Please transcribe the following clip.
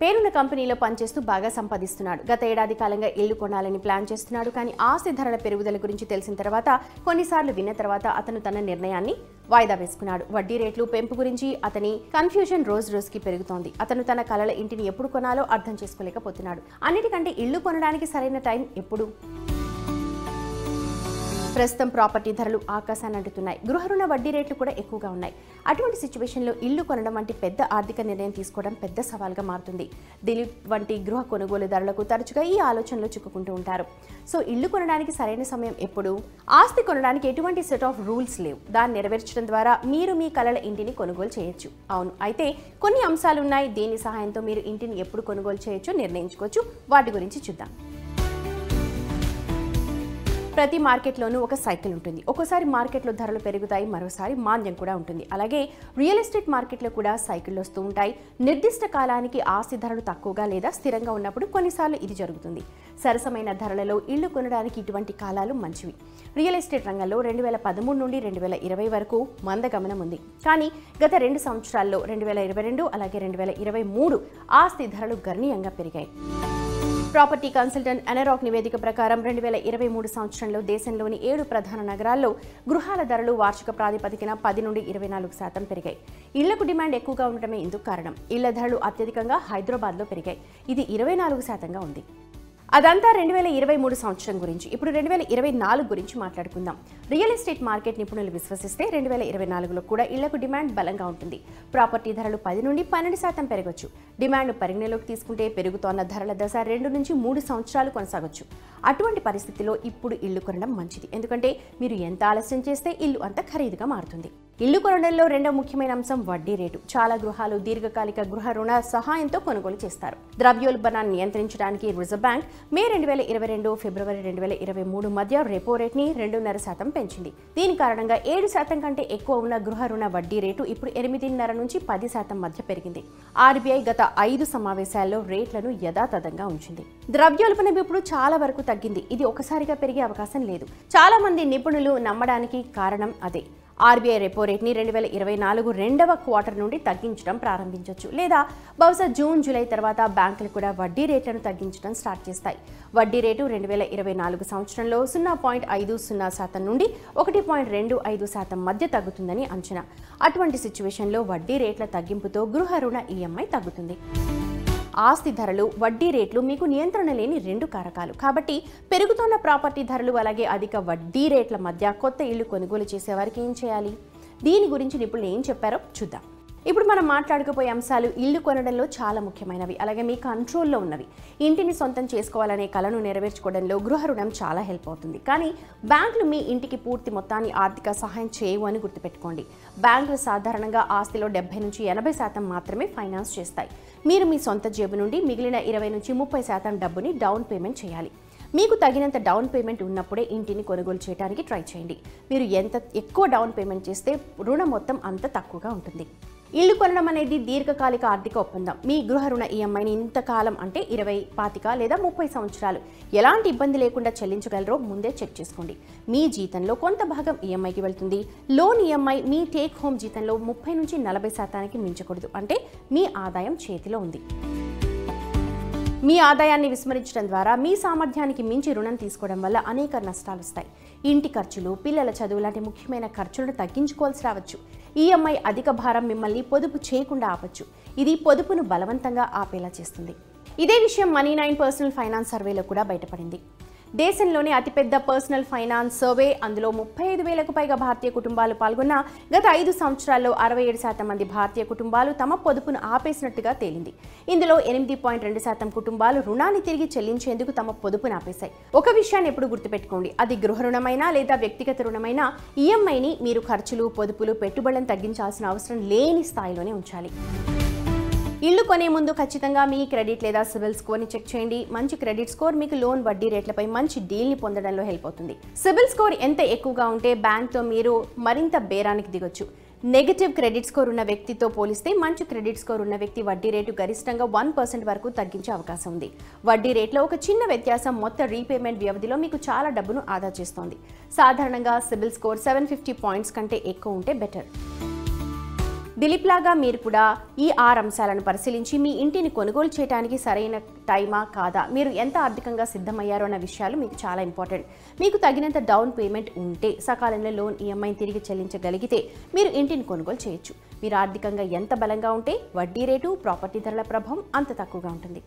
పేరున్న కంపెనీలో పనిచేస్తూ బాగా సంపాదిస్తున్నాడు. గత ఏడాది కాలంగా ఇల్లు కొనాలని ప్లాన్ చేస్తున్నాడు. కానీ ఆస్తి ధరల పెరుగుదల గురించి తెలిసిన తర్వాత కొన్నిసార్లు విన్న తర్వాత అతను తన నిర్ణయాన్ని వాయిదా వేసుకున్నాడు. వడ్డీ రేట్లు పెంపు గురించి అతని కన్ఫ్యూజన్ రోజు రోజుకి పెరుగుతోంది. అతను తన కలల ఇంటిని ఎప్పుడు కొనాలో అర్థం చేసుకోలేకపోతున్నాడు. అన్నిటికంటే ఇల్లు కొనడానికి సరైన టైం ఎప్పుడు? ప్రస్తుతం ప్రాపర్టీ ధరలు ఆకాశాన్ని అంటున్నాయి. గృహ రుణ వడ్డీ రేట్లు కూడా ఎక్కువగా ఉన్నాయి. అటువంటి సిచ్యువేషన్లో ఇల్లు కొనడం వంటి పెద్ద ఆర్థిక నిర్ణయం తీసుకోవడం పెద్ద సవాల్గా మారుతుంది. దిలీప్ వంటి గృహ కొనుగోలుదారులకు తరచుగా ఈ ఆలోచనలో చిక్కుకుంటూ ఉంటారు. సో ఇల్లు కొనడానికి సరైన సమయం ఎప్పుడు? ఆస్తి కొనడానికి ఎటువంటి సెట్ ఆఫ్ రూల్స్ లేవు. దాన్ని నెరవేర్చడం ద్వారా మీరు మీ కలల ఇంటిని కొనుగోలు చేయొచ్చు. అవును, అయితే కొన్ని అంశాలు ఉన్నాయి. దీని సహాయంతో మీరు ఇంటిని ఎప్పుడు కొనుగోలు చేయొచ్చో నిర్ణయించుకోవచ్చు. వాటి గురించి చూద్దాం. ప్రతి మార్కెట్లోనూ ఒక సైకిల్ ఉంటుంది. ఒక్కోసారి మార్కెట్లో ధరలు పెరుగుతాయి, మరోసారి మాంద్యం కూడా ఉంటుంది. అలాగే రియల్ ఎస్టేట్ మార్కెట్లో కూడా సైకిల్ వస్తూ ఉంటాయి. నిర్దిష్ట కాలానికి ఆస్తి ధరలు తక్కువగా లేదా స్థిరంగా ఉన్నప్పుడు కొన్నిసార్లు ఇది జరుగుతుంది. సరసమైన ధరలలో ఇళ్లు కొనడానికి ఇటువంటి కాలాలు మంచివి. రియల్ ఎస్టేట్ రంగంలో 2013 నుండి 2020 వరకు మందగమనం ఉంది. కానీ గత 2 సంవత్సరాల్లో 2022 అలాగే 2023 ఆస్తి ధరలు గణనీయంగా పెరిగాయి. ప్రాపర్టీ కన్సల్టెంట్ ఎనరాక్ నివేదిక ప్రకారం 2023 సంవత్సరంలో దేశంలోని 7 ప్రధాన నగరాల్లో గృహాల ధరలు వార్షిక ప్రాతిపదికన 10 నుండి 24% పెరిగాయి. ఇళ్లకు డిమాండ్ ఎక్కువగా ఉండటమే ఇందుకు కారణం. ఇళ్ల ధరలు అత్యధికంగా హైదరాబాద్లో పెరిగాయి. ఇది 24%గా ఉంది. అదంతా 2023 సంవత్సరం గురించి. ఇప్పుడు 2024 గురించి మాట్లాడుకుందాం. రియల్ ఎస్టేట్ మార్కెట్ నిపుణులు విశ్వసిస్తే 2024లో కూడా ఇళ్లకు డిమాండ్ బలంగా ఉంటుంది. ప్రాపర్టీ ధరలు 10 నుండి 12% పెరగొచ్చు. డిమాండ్ పరిగణలోకి తీసుకుంటే పెరుగుతోన్న ధరల దశ 2 నుంచి 3 సంవత్సరాలు కొనసాగొచ్చు. అటువంటి పరిస్థితిలో ఇప్పుడు ఇల్లు కొనడం మంచిది. ఎందుకంటే మీరు ఎంత ఆలస్యం చేస్తే ఇల్లు అంత ఖరీదుగా మారుతుంది. ఇల్లు కొనడంలో రెండవ ముఖ్యమైన అంశం వడ్డీ రేటు. చాలా గృహాలు దీర్ఘకాలిక గృహ రుణ సహాయంతో కొనుగోలు చేస్తారు. ద్రవ్యోల్బణాన్ని నియంత్రించడానికి రిజర్వ్ బ్యాంక్ మే 2022 ఫిబ్రవరి 2023 మధ్య రెపో రేట్ని 2.5% పెంచింది. దీని కారణంగా 7% కంటే ఎక్కువ ఉన్న గృహ రుణ వడ్డీ రేటు ఇప్పుడు 8.5 నుంచి 10% మధ్య పెరిగింది. ఆర్బీఐ గత 5 సమావేశాల్లో రేట్లను యథాతథంగా ఉంచింది. ద్రవ్యోల్బణం ఇప్పుడు చాలా వరకు తగ్గింది. ఇది ఒకసారిగా పెరిగే అవకాశం లేదు. చాలా మంది నిపుణులు నమ్మడానికి కారణం అదే. ఆర్బీఐ రెపో రేట్ని 2024 రెండవ క్వార్టర్ నుండి తగ్గించడం ప్రారంభించవచ్చు. లేదా బహుశా జూన్ జూలై తర్వాత బ్యాంకులు కూడా వడ్డీ రేట్లను తగ్గించడం స్టార్ట్ చేస్తాయి. వడ్డీ రేటు 2024 సంవత్సరంలో 0.50% నుండి 1.25% మధ్య తగ్గుతుందని అంచనా. అటువంటి సిచ్యువేషన్లో వడ్డీ రేట్ల తగ్గింపుతో గృహ రుణ ఈఎంఐ తగ్గుతుంది. ఆస్తి ధరలు, వడ్డీ రేట్లు మీకు నియంత్రణ లేని 2 కారకాలు. కాబట్టి పెరుగుతున్న ప్రాపర్టీ ధరలు అలాగే అధిక వడ్డీ రేట్ల మధ్య కొత్త ఇల్లు కొనుగోలు చేసేవారికి ఏం చేయాలి? దీని గురించి నిపుణులు ఏం చెప్పారో చూద్దాం. ఇప్పుడు మనం మాట్లాడుకోపోయే అంశాలు ఇల్లు కొనడంలో చాలా ముఖ్యమైనవి, అలాగే మీ కంట్రోల్లో ఉన్నవి. ఇంటిని సొంతం చేసుకోవాలనే కలను నెరవేర్చుకోవడంలో గృహ రుణం చాలా హెల్ప్ అవుతుంది. కానీ బ్యాంకులు మీ ఇంటికి పూర్తి మొత్తాన్ని ఆర్థిక సహాయం చేయవు అని గుర్తుపెట్టుకోండి. బ్యాంకులు సాధారణంగా ఆస్తిలో 70 నుంచి 80% మాత్రమే ఫైనాన్స్ చేస్తాయి. మీరు మీ సొంత జేబు నుండి మిగిలిన 20 నుంచి 30% డబ్బుని డౌన్ పేమెంట్ చేయాలి. మీకు తగినంత డౌన్ పేమెంట్ ఉన్నప్పుడే ఇంటిని కొనుగోలు చేయడానికి ట్రై చేయండి. మీరు ఎంత ఎక్కువ డౌన్ పేమెంట్ చేస్తే రుణం మొత్తం అంత తక్కువగా ఉంటుంది. ఇల్లు కొనడం అనేది దీర్ఘకాలిక ఆర్థిక ఒప్పందం. మీ గృహ రుణ ఈఎంఐని ఇంతకాలం అంటే 20, 25 లేదా 30 సంవత్సరాలు ఎలాంటి ఇబ్బంది లేకుండా చెల్లించగలరో ముందే చెక్ చేసుకోండి. మీ జీతంలో కొంత భాగం ఈఎంఐకి వెళ్తుంది. Loan EMI me take home జీతంలో 30 నుంచి 40% మించకూడదు. అంటే మీ ఆదాయం చేతిలో ఉంది. మీ ఆదాయాన్ని విస్మరించడం ద్వారా మీ సామర్థ్యానికి మించి రుణం తీసుకోవడం వల్ల అనేక నష్టాలు వస్తాయి. ఇంటి ఖర్చులు, పిల్లల చదువు లాంటి ముఖ్యమైన ఖర్చులను తగ్గించుకోవాల్సి రావచ్చు. ఈఎంఐ అధిక భారం మిమ్మల్ని పొదుపు చేయకుండా ఆపచ్చు. ఇది పొదుపును బలవంతంగా ఆపేలా చేస్తుంది. ఇదే విషయం Money9 పర్సనల్ ఫైనాన్స్ సర్వేలో కూడా బయటపడింది. దేశంలోని అతిపెద్ద పర్సనల్ ఫైనాన్స్ సర్వే. అందులో 35,000కు పైగా భారతీయ కుటుంబాలు పాల్గొన్న గత 5 సంవత్సరాల్లో 67% మంది భారతీయ కుటుంబాలు తమ పొదుపును ఆపేసినట్టుగా తేలింది. ఇందులో 8.2% కుటుంబాలు రుణాన్ని తిరిగి చెల్లించేందుకు తమ పొదుపును ఆపేశాయి. ఒక విషయాన్ని ఎప్పుడు గుర్తుపెట్టుకోండి, అది గృహ రుణమైనా లేదా వ్యక్తిగత రుణమైనా ఈఎంఐని మీరు ఖర్చులు, పొదుపులు, పెట్టుబడులను తగ్గించాల్సిన అవసరం లేని స్థాయిలోనే ఉంచాలి. ఇల్లు కొనే ముందు ఖచ్చితంగా మీ క్రెడిట్ లేదా సిబిల్ స్కోర్ని చెక్ చేయండి. మంచి క్రెడిట్ స్కోర్ మీకు లోన్ వడ్డీ రేట్లపై మంచి డీల్ని పొందడంలో హెల్ప్ అవుతుంది. సిబిల్ స్కోర్ ఎంత ఎక్కువగా ఉంటే బ్యాంక్తో మీరు మరింత బేరానికి దిగొచ్చు. నెగటివ్ క్రెడిట్ స్కోర్ ఉన్న వ్యక్తితో పోలిస్తే మంచి క్రెడిట్ స్కోర్ ఉన్న వ్యక్తి వడ్డీ రేటు గరిష్టంగా 1% వరకు తగ్గించే అవకాశం ఉంది. వడ్డీ రేట్లో ఒక చిన్న వ్యత్యాసం మొత్తం రీపేమెంట్ వ్యవధిలో మీకు చాలా డబ్బును ఆదా చేస్తోంది. సాధారణంగా సిబిల్ స్కోర్ 750 పాయింట్స్ కంటే ఎక్కువ ఉంటే బెటర్. దిలీప్ లాగా మీరు కూడా ఈ 6 అంశాలను పరిశీలించి మీ ఇంటిని కొనుగోలు చేయడానికి సరైన టైమా కాదా, మీరు ఎంత ఆర్థికంగా సిద్ధమయ్యారో అన్న విషయాలు మీకు చాలా ఇంపార్టెంట్. మీకు తగినంత డౌన్ పేమెంట్ ఉంటే, సకాలంలో లోన్ ఈఎంఐని తిరిగి చెల్లించగలిగితే మీరు ఇంటిని కొనుగోలు చేయొచ్చు. మీరు ఆర్థికంగా ఎంత బలంగా ఉంటే వడ్డీ రేటు, ప్రాపర్టీ ధరల ప్రభావం అంత తక్కువగా ఉంటుంది.